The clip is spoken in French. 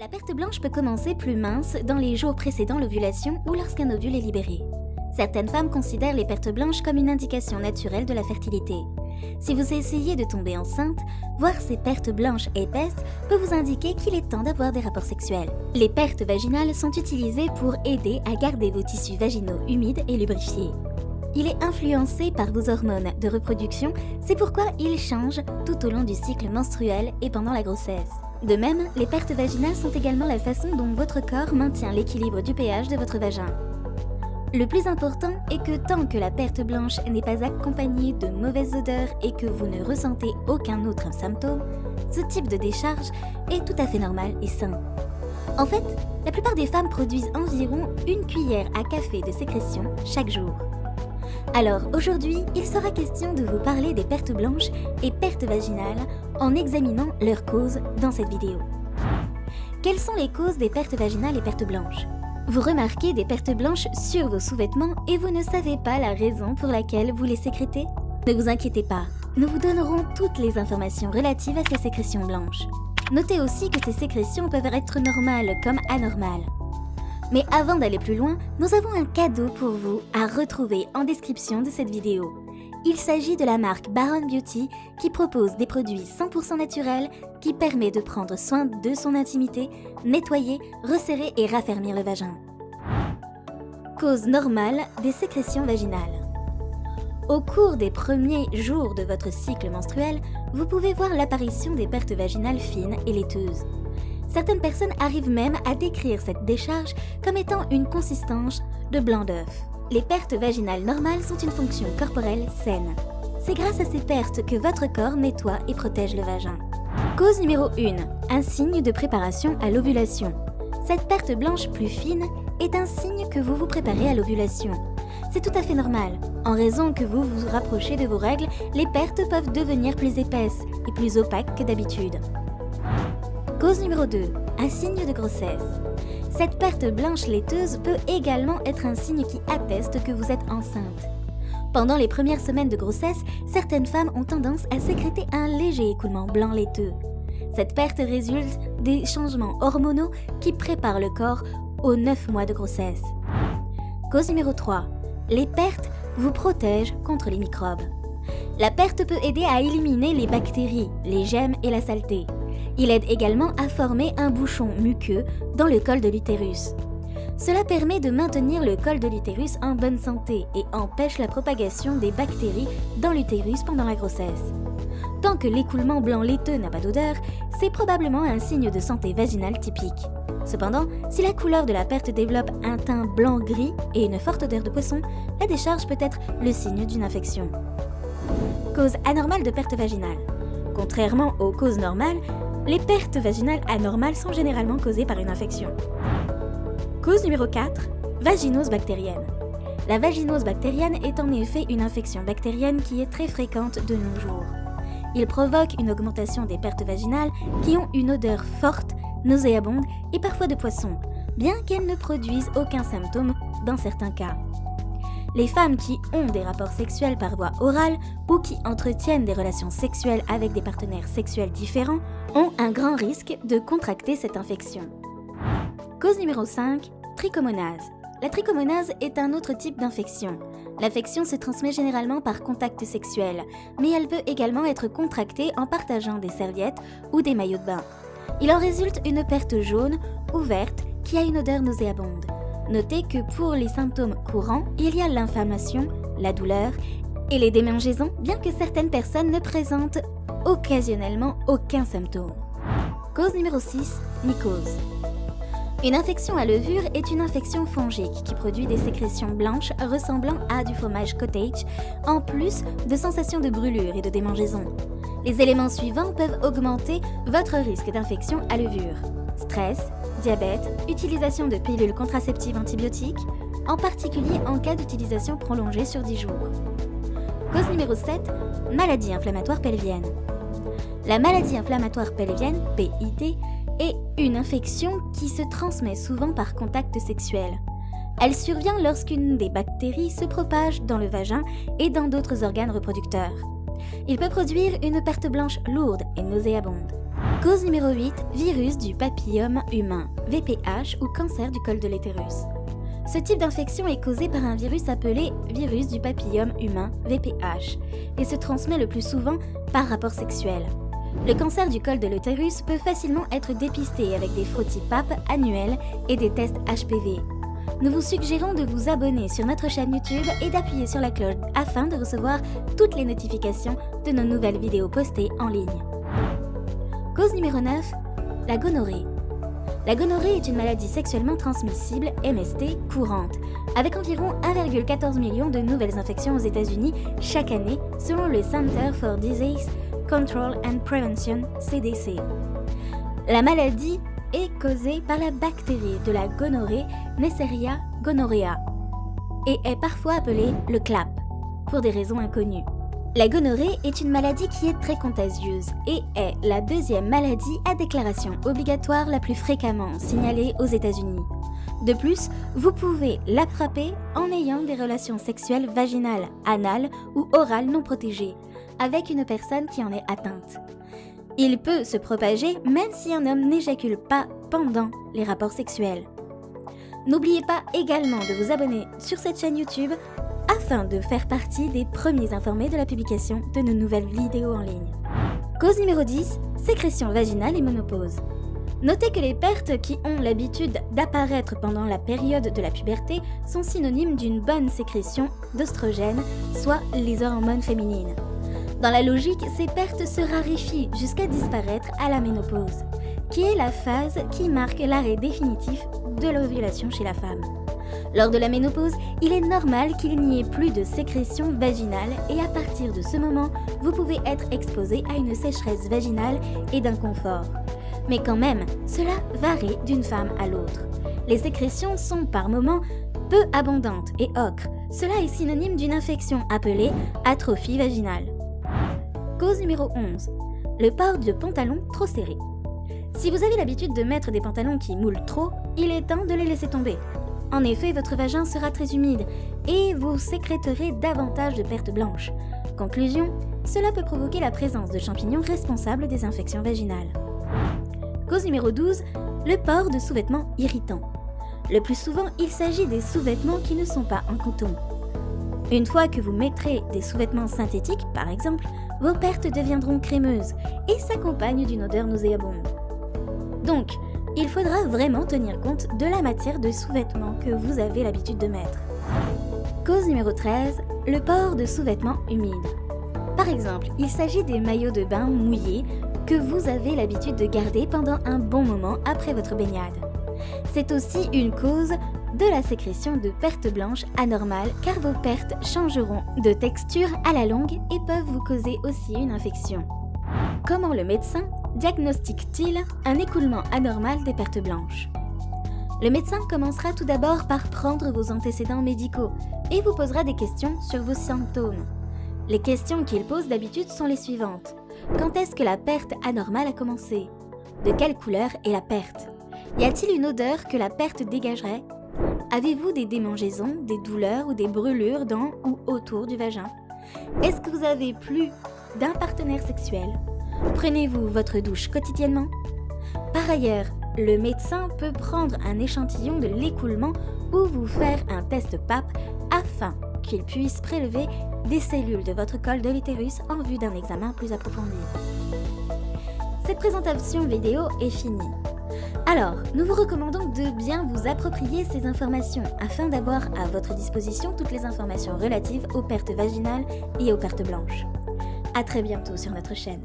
La perte blanche peut commencer plus mince dans les jours précédant l'ovulation ou lorsqu'un ovule est libéré. Certaines femmes considèrent les pertes blanches comme une indication naturelle de la fertilité. Si vous essayez de tomber enceinte, voir ces pertes blanches épaisses peut vous indiquer qu'il est temps d'avoir des rapports sexuels. Les pertes vaginales sont utilisées pour aider à garder vos tissus vaginaux humides et lubrifiés. Il est influencé par vos hormones de reproduction, c'est pourquoi il change tout au long du cycle menstruel et pendant la grossesse. De même, les pertes vaginales sont également la façon dont votre corps maintient l'équilibre du pH de votre vagin. Le plus important est que tant que la perte blanche n'est pas accompagnée de mauvaises odeurs et que vous ne ressentez aucun autre symptôme, ce type de décharge est tout à fait normal et sain. En fait, la plupart des femmes produisent environ 1 cuillère à café de sécrétion chaque jour. Alors aujourd'hui, il sera question de vous parler des pertes blanches et pertes vaginales en examinant leurs causes dans cette vidéo. Quelles sont les causes des pertes vaginales et pertes blanches ? Vous remarquez des pertes blanches sur vos sous-vêtements et vous ne savez pas la raison pour laquelle vous les sécrétez ? Ne vous inquiétez pas, nous vous donnerons toutes les informations relatives à ces sécrétions blanches. Notez aussi que ces sécrétions peuvent être normales comme anormales. Mais avant d'aller plus loin, nous avons un cadeau pour vous à retrouver en description de cette vidéo. Il s'agit de la marque Baron Beauty qui propose des produits 100% naturels qui permet de prendre soin de son intimité, nettoyer, resserrer et raffermir le vagin. Cause normale des sécrétions vaginales. Au cours des premiers jours de votre cycle menstruel, vous pouvez voir l'apparition des pertes vaginales fines et laiteuses. Certaines personnes arrivent même à décrire cette décharge comme étant une consistance de blanc d'œuf. Les pertes vaginales normales sont une fonction corporelle saine. C'est grâce à ces pertes que votre corps nettoie et protège le vagin. Cause numéro 1. Un signe de préparation à l'ovulation. Cette perte blanche plus fine est un signe que vous vous préparez à l'ovulation. C'est tout à fait normal. En raison que vous vous rapprochez de vos règles, les pertes peuvent devenir plus épaisses et plus opaques que d'habitude. Cause numéro 2. Un signe de grossesse. Cette perte blanche laiteuse peut également être un signe qui atteste que vous êtes enceinte. Pendant les premières semaines de grossesse, certaines femmes ont tendance à sécréter un léger écoulement blanc laiteux. Cette perte résulte des changements hormonaux qui préparent le corps aux 9 mois de grossesse. Cause numéro 3. Les pertes vous protègent contre les microbes. La perte peut aider à éliminer les bactéries, les germes et la saleté. Il aide également à former un bouchon muqueux dans le col de l'utérus. Cela permet de maintenir le col de l'utérus en bonne santé et empêche la propagation des bactéries dans l'utérus pendant la grossesse. Tant que l'écoulement blanc laiteux n'a pas d'odeur, c'est probablement un signe de santé vaginale typique. Cependant, si la couleur de la perte développe un teint blanc-gris et une forte odeur de poisson, la décharge peut être le signe d'une infection. Cause anormale de perte vaginale. Contrairement aux causes normales, les pertes vaginales anormales sont généralement causées par une infection. Cause numéro 4. Vaginose bactérienne. La vaginose bactérienne est en effet une infection bactérienne qui est très fréquente de nos jours. Il provoque une augmentation des pertes vaginales qui ont une odeur forte, nauséabonde et parfois de poisson, bien qu'elles ne produisent aucun symptôme dans certains cas. Les femmes qui ont des rapports sexuels par voie orale ou qui entretiennent des relations sexuelles avec des partenaires sexuels différents ont un grand risque de contracter cette infection. Cause numéro 5. Trichomonase. La trichomonase est un autre type d'infection. L'infection se transmet généralement par contact sexuel, mais elle peut également être contractée en partageant des serviettes ou des maillots de bain. Il en résulte une perte jaune ou verte qui a une odeur nauséabonde. Notez que pour les symptômes courants, il y a l'inflammation, la douleur et les démangeaisons, bien que certaines personnes ne présentent occasionnellement aucun symptôme. Cause numéro 6. Mycose. Une infection à levure est une infection fongique qui produit des sécrétions blanches ressemblant à du fromage cottage, en plus de sensations de brûlure et de démangeaison. Les éléments suivants peuvent augmenter votre risque d'infection à levure. Stress, diabète, utilisation de pilules contraceptives antibiotiques, en particulier en cas d'utilisation prolongée sur 10 jours. Cause numéro 7. Maladie inflammatoire pelvienne. La maladie inflammatoire pelvienne, PIP, est une infection qui se transmet souvent par contact sexuel. Elle survient lorsqu'une des bactéries se propage dans le vagin et dans d'autres organes reproducteurs. Il peut produire une perte blanche lourde et nauséabonde. Cause numéro 8, virus du papillome humain, VPH ou cancer du col de l'utérus. Ce type d'infection est causé par un virus appelé virus du papillome humain, VPH, et se transmet le plus souvent par rapport sexuel. Le cancer du col de l'utérus peut facilement être dépisté avec des frottis PAP annuels et des tests HPV. Nous vous suggérons de vous abonner sur notre chaîne YouTube et d'appuyer sur la cloche afin de recevoir toutes les notifications de nos nouvelles vidéos postées en ligne. Cause numéro 9, la gonorrhée. La gonorrhée est une maladie sexuellement transmissible, MST, courante, avec environ 1,14 million de nouvelles infections aux États-Unis chaque année, selon le Center for Disease Control and Prevention, CDC. La maladie est causée par la bactérie de la gonorrhée Neisseria gonorrhea et est parfois appelée le CLAP, pour des raisons inconnues. La gonorrhée est une maladie qui est très contagieuse et est la deuxième maladie à déclaration obligatoire la plus fréquemment signalée aux États-Unis. De plus, vous pouvez l'attraper en ayant des relations sexuelles vaginales, anales ou orales non protégées avec une personne qui en est atteinte. Il peut se propager même si un homme n'éjacule pas pendant les rapports sexuels. N'oubliez pas également de vous abonner sur cette chaîne YouTube afin de faire partie des premiers informés de la publication de nos nouvelles vidéos en ligne. Cause numéro 10, sécrétion vaginale et ménopause. Notez que les pertes qui ont l'habitude d'apparaître pendant la période de la puberté sont synonymes d'une bonne sécrétion d'oestrogènes, soit les hormones féminines. Dans la logique, ces pertes se raréfient jusqu'à disparaître à la ménopause, qui est la phase qui marque l'arrêt définitif de l'ovulation chez la femme. Lors de la ménopause, il est normal qu'il n'y ait plus de sécrétion vaginale et à partir de ce moment, vous pouvez être exposé à une sécheresse vaginale et d'inconfort. Mais quand même, cela varie d'une femme à l'autre. Les sécrétions sont par moments peu abondantes et ocres. Cela est synonyme d'une infection appelée atrophie vaginale. Cause numéro 11. Le port de pantalons trop serrés. Si vous avez l'habitude de mettre des pantalons qui moulent trop, il est temps de les laisser tomber. En effet, votre vagin sera très humide et vous sécréterez davantage de pertes blanches. Conclusion, cela peut provoquer la présence de champignons responsables des infections vaginales. Cause numéro 12, le port de sous-vêtements irritants. Le plus souvent, il s'agit des sous-vêtements qui ne sont pas en coton. Une fois que vous mettrez des sous-vêtements synthétiques, par exemple, vos pertes deviendront crémeuses et s'accompagnent d'une odeur nauséabonde. Donc, il faudra vraiment tenir compte de la matière de sous-vêtements que vous avez l'habitude de mettre. Cause numéro 13, le port de sous-vêtements humides. Par exemple, il s'agit des maillots de bain mouillés que vous avez l'habitude de garder pendant un bon moment après votre baignade. C'est aussi une cause de la sécrétion de pertes blanches anormales car vos pertes changeront de texture à la longue et peuvent vous causer aussi une infection. Comment le médecin diagnostique-t-il un écoulement anormal des pertes blanches? Le médecin commencera tout d'abord par prendre vos antécédents médicaux et vous posera des questions sur vos symptômes. Les questions qu'il pose d'habitude sont les suivantes. Quand est-ce que la perte anormale a commencé? De quelle couleur est la perte? Y a-t-il une odeur que la perte dégagerait? Avez-vous des démangeaisons, des douleurs ou des brûlures dans ou autour du vagin? Est-ce que vous avez plus d'un partenaire sexuel? Prenez-vous votre douche quotidiennement? Par ailleurs, le médecin peut prendre un échantillon de l'écoulement ou vous faire un test PAP afin qu'il puisse prélever des cellules de votre col de l'utérus en vue d'un examen plus approfondi. Cette présentation vidéo est finie. Alors, nous vous recommandons de bien vous approprier ces informations afin d'avoir à votre disposition toutes les informations relatives aux pertes vaginales et aux pertes blanches. À très bientôt sur notre chaîne.